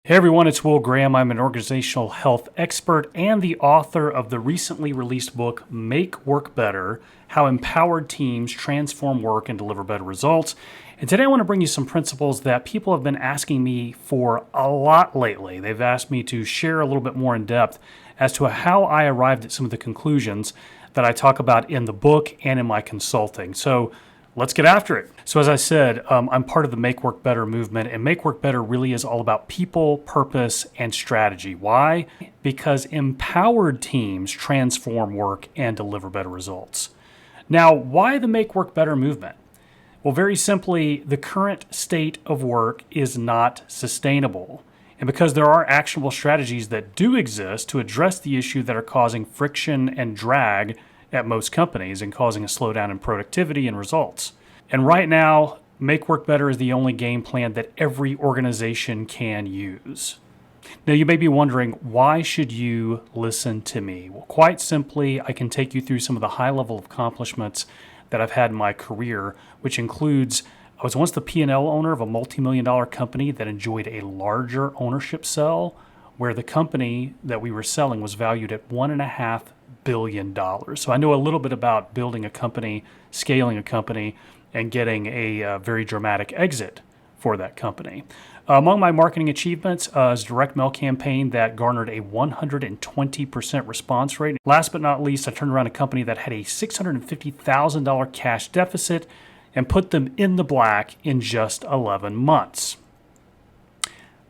Hey everyone, it's Will Graham. I'm an organizational health expert and the author of the recently released book, Make Work Better: How Empowered Teams Transform Work and Deliver Better Results. And today I want to bring you some principles that people have been asking me for a lot lately. They've asked me to share a little bit more in depth as to how I arrived at some of the conclusions that I talk about in the book and in my consulting. So let's get after it. So as I said, I'm part of the Make Work Better movement, and Make Work Better really is all about people, purpose, and strategy. Why? Because empowered teams transform work and deliver better results. Now, why the Make Work Better movement? Well, very simply, the current state of work is not sustainable. And because there are actionable strategies that do exist to address the issue that are causing friction and drag at most companies and causing a slowdown in productivity and results. And right now, Make Work Better is the only game plan that every organization can use. Now, you may be wondering, why should you listen to me? Well, quite simply, I can take you through some of the high-level accomplishments that I've had in my career, which includes I was once the P&L owner of a multi-million-dollar company that enjoyed a larger ownership sell, where the company that we were selling was valued at $1.5 billion. So I know a little bit about building a company, scaling a company, and getting a very dramatic exit for that company. Among my marketing achievements is a direct mail campaign that garnered a 120% response rate. Last but not least, I turned around a company that had a $650,000 cash deficit and put them in the black in just 11 months.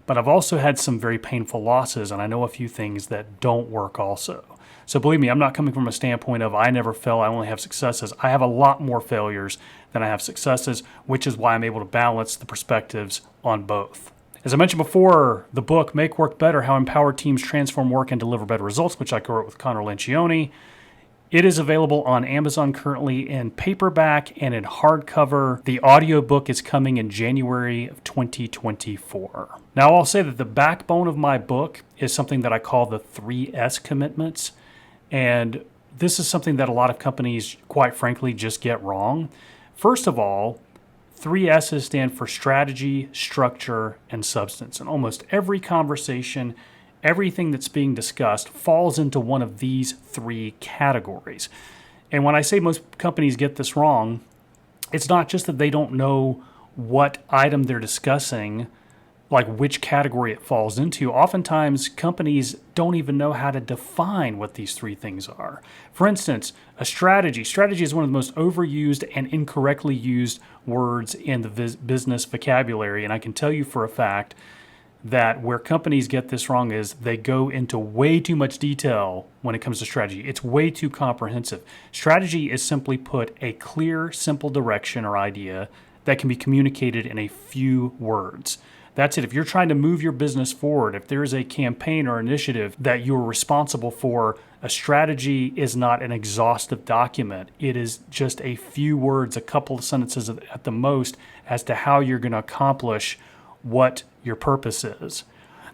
But I've also had some very painful losses, and I know a few things that don't work also. So believe me, I'm not coming from a standpoint of I never fail, I only have successes. I have a lot more failures than I have successes, which is why I'm able to balance the perspectives on both. As I mentioned before, the book, Make Work Better: How Empowered Teams Transform Work and Deliver Better Results, which I co-wrote with Connor Lencioni, it is available on Amazon currently in paperback and in hardcover. The audiobook is coming in January of 2024. Now, I'll say that the backbone of my book is something that I call the 3S commitments. And this is something that a lot of companies, quite frankly, just get wrong. First of all, 3 S's stand for strategy, structure, and substance. And almost every conversation, everything that's being discussed falls into one of these 3 categories. And when I say most companies get this wrong, it's not just that they don't know what item they're discussing, like which category it falls into. Oftentimes, companies don't even know how to define what these 3 things are. For instance, a strategy. Strategy is one of the most overused and incorrectly used words in the business vocabulary. And I can tell you for a fact that where companies get this wrong is they go into way too much detail when it comes to strategy. It's way too comprehensive. Strategy is simply put a clear, simple direction or idea that can be communicated in a few words. That's it. If you're trying to move your business forward, if there's a campaign or initiative that you're responsible for, a strategy is not an exhaustive document. It is just a few words, a couple of sentences at the most, as to how you're going to accomplish what your purpose is.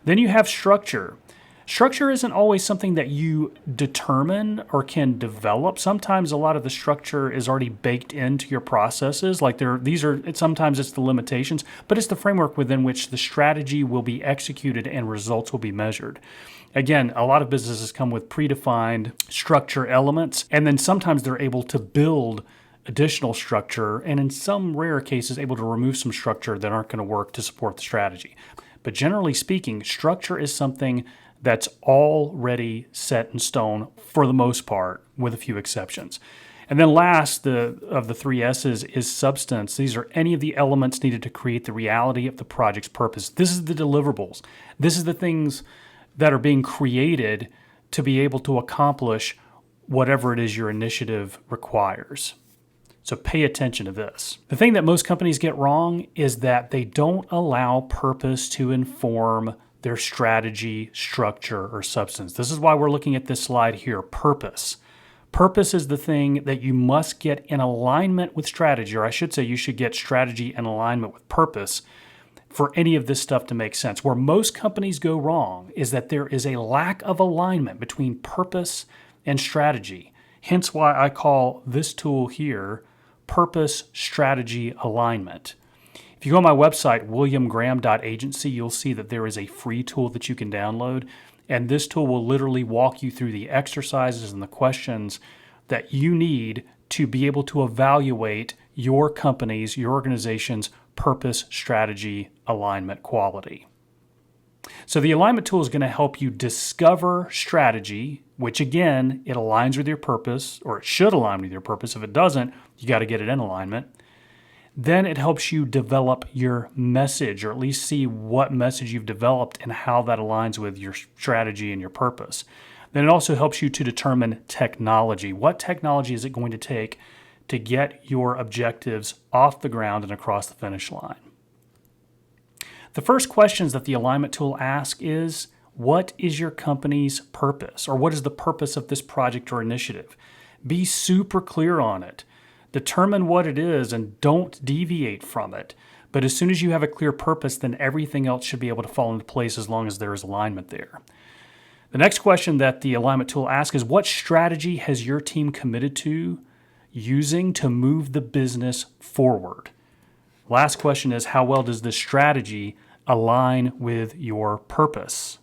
Then you have structure. Structure isn't always something that you determine or can develop. Sometimes a lot of the structure is already baked into your processes. Sometimes it's the limitations, but it's the framework within which the strategy will be executed and results will be measured. Again, a lot of businesses come with predefined structure elements, and then sometimes they're able to build additional structure, and in some rare cases, able to remove some structure that aren't going to work to support the strategy. But generally speaking, structure is something that's already set in stone for the most part, with a few exceptions. And then last of the 3 S's is substance. These are any of the elements needed to create the reality of the project's purpose. This is the deliverables. This is the things that are being created to be able to accomplish whatever it is your initiative requires. So pay attention to this. The thing that most companies get wrong is that they don't allow purpose to inform their strategy, structure, or substance. This is why we're looking at this slide here, purpose. Purpose is the thing that you must get in alignment with strategy, or I should say you should get strategy in alignment with purpose for any of this stuff to make sense. Where most companies go wrong is that there is a lack of alignment between purpose and strategy. Hence why I call this tool here Purpose Strategy Alignment. If If you go on my website, williamgraham.agency, you'll see that there is a free tool that you can download. And this tool will literally walk you through the exercises and the questions that you need to be able to evaluate your company's, your organization's purpose, strategy, alignment, quality. So the alignment tool is going to help you discover strategy, which again, it aligns with your purpose, or it should align with your purpose. If it doesn't, you got to get it in alignment. Then it helps you develop your message, or at least see what message you've developed and how that aligns with your strategy and your purpose. Then it also helps you to determine technology. What technology is it going to take to get your objectives off the ground and across the finish line? The first questions that the alignment tool asks is, what is your company's purpose? Or what is the purpose of this project or initiative? Be super clear on it. Determine what it is and don't deviate from it. But as soon as you have a clear purpose, then everything else should be able to fall into place as long as there is alignment there. The next question that the alignment tool asks is, what strategy has your team committed to using to move the business forward? Last question is, how well does this strategy align with your purpose?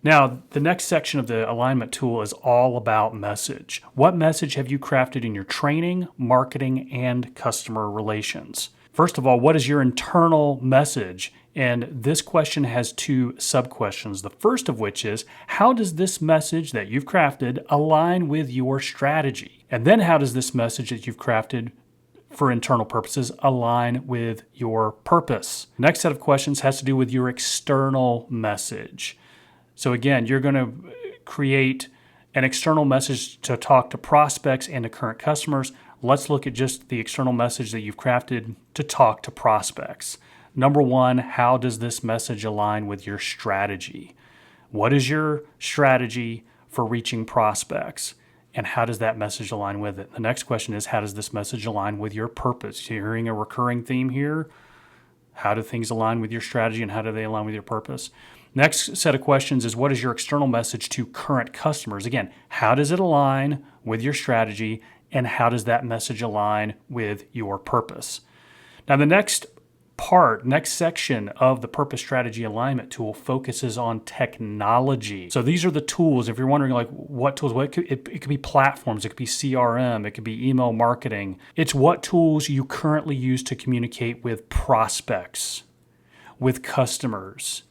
Now, the next section of the alignment tool is all about message. What message have you crafted in your training, marketing, and customer relations? First of all, what is your internal message? And this question has two sub-questions. The first of which is, how does this message that you've crafted align with your strategy? And then how does this message that you've crafted for internal purposes align with your purpose? Next set of questions has to do with your external message. So again, you're going to create an external message to talk to prospects and to current customers. Let's look at just the external message that you've crafted to talk to prospects. Number one, how does this message align with your strategy? What is your strategy for reaching prospects? And how does that message align with it? The next question is, how does this message align with your purpose? You're hearing a recurring theme here. How do things align with your strategy and how do they align with your purpose? Next set of questions is, what is your external message to current customers? Again, how does it align with your strategy and how does that message align with your purpose? Now, the next section of the purpose strategy alignment tool focuses on technology. So these are the tools. If you're wondering like what tools, it could be platforms, it could be CRM, it could be email marketing. It's what tools you currently use to communicate with prospects, with customers,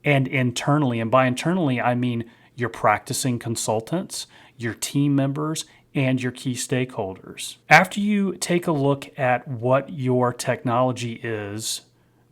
and internally. And by internally, I mean your practicing consultants, your team members, and your key stakeholders. After you take a look at what your technology is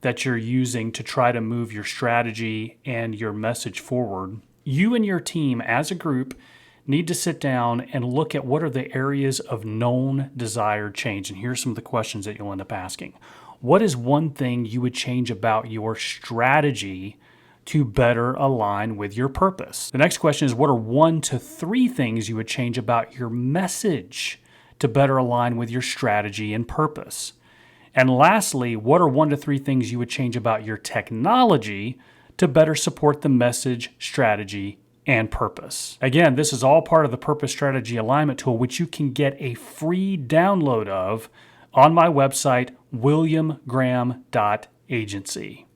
that you're using to try to move your strategy and your message forward, you and your team as a group need to sit down and look at what are the areas of known desired change. And here's some of the questions that you'll end up asking. What is one thing you would change about your strategy to better align with your purpose? The next question is, what are 1 to 3 things you would change about your message to better align with your strategy and purpose? And lastly, what are 1 to 3 things you would change about your technology to better support the message, strategy, and purpose? Again, this is all part of the purpose strategy alignment tool, which you can get a free download of on my website, williamgraham.agency.